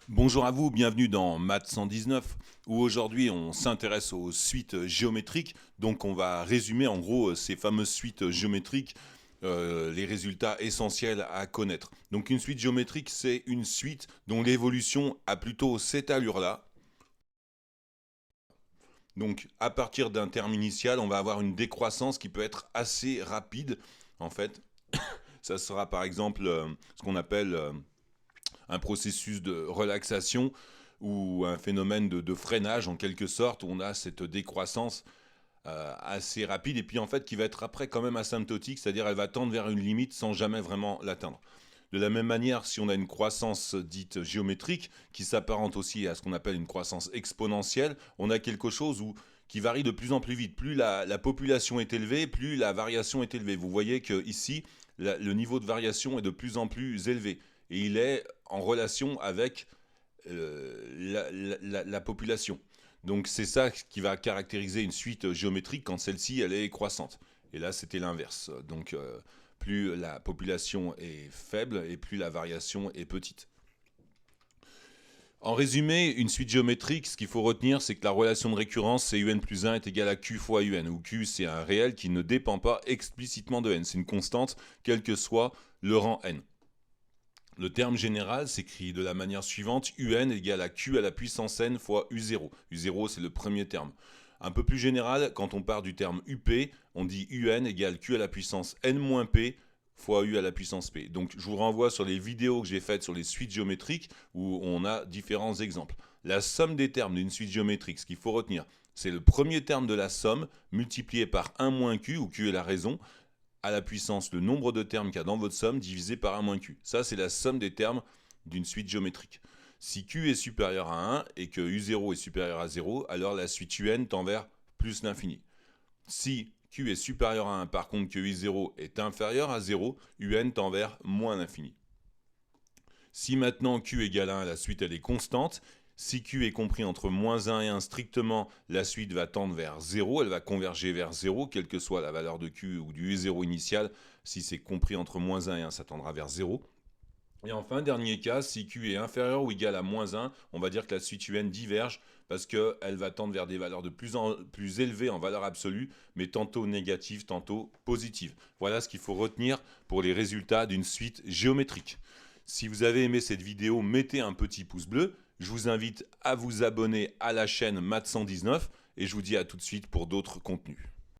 Bonjour à vous, bienvenue dans Math 119 où aujourd'hui on s'intéresse aux suites géométriques. Donc on va résumer en gros ces fameuses suites géométriques, les résultats essentiels à connaître. Donc une suite géométrique, c'est une suite dont l'évolution a plutôt cette allure-là. Donc à partir d'un terme initial, on va avoir une décroissance qui peut être assez rapide en fait. Ça sera par exemple ce qu'on appelle un processus de relaxation ou un phénomène de freinage en quelque sorte, où on a cette décroissance assez rapide et puis en fait qui va être après quand même asymptotique, c'est-à-dire elle va tendre vers une limite sans jamais vraiment l'atteindre. De la même manière, si on a une croissance dite géométrique, qui s'apparente aussi à ce qu'on appelle une croissance exponentielle, on a quelque chose qui varie de plus en plus vite. Plus la population est élevée, plus la variation est élevée. Vous voyez qu'ici, le niveau de variation est de plus en plus élevé. Et il est en relation avec la population. Donc c'est ça qui va caractériser une suite géométrique quand celle-ci elle est croissante. Et là c'était l'inverse. Donc plus la population est faible et plus la variation est petite. En résumé, une suite géométrique, ce qu'il faut retenir, c'est que la relation de récurrence, c'est un plus 1 est égal à q fois un, où q, c'est un réel qui ne dépend pas explicitement de n. C'est une constante, quel que soit le rang n. Le terme général s'écrit de la manière suivante, un égale à q à la puissance n fois u0. U0, c'est le premier terme. Un peu plus général, quand on part du terme up, on dit un égale q à la puissance n-p fois u à la puissance p. Donc je vous renvoie sur les vidéos que j'ai faites sur les suites géométriques où on a différents exemples. La somme des termes d'une suite géométrique, ce qu'il faut retenir, c'est le premier terme de la somme multiplié par 1 moins q, où q est la raison, à la puissance le nombre de termes qu'il y a dans votre somme divisé par 1 moins q. Ça, c'est la somme des termes d'une suite géométrique. Si q est supérieur à 1 et que u0 est supérieur à 0, alors la suite un tend vers plus l'infini. Si q est supérieur à 1, par contre que u0 est inférieur à 0, un tend vers moins l'infini. Si maintenant q égale 1, la suite elle est constante. Si q est compris entre moins 1 et 1 strictement, la suite va tendre vers 0, elle va converger vers 0, quelle que soit la valeur de q ou du u0 initial. Si c'est compris entre moins 1 et 1, ça tendra vers 0. Et enfin, dernier cas, si q est inférieur ou égal à moins 1, on va dire que la suite un diverge parce qu'elle va tendre vers des valeurs de plus en plus élevées en valeur absolue, mais tantôt négatives, tantôt positives. Voilà ce qu'il faut retenir pour les résultats d'une suite géométrique. Si vous avez aimé cette vidéo, mettez un petit pouce bleu. Je vous invite à vous abonner à la chaîne Math 119 et je vous dis à tout de suite pour d'autres contenus.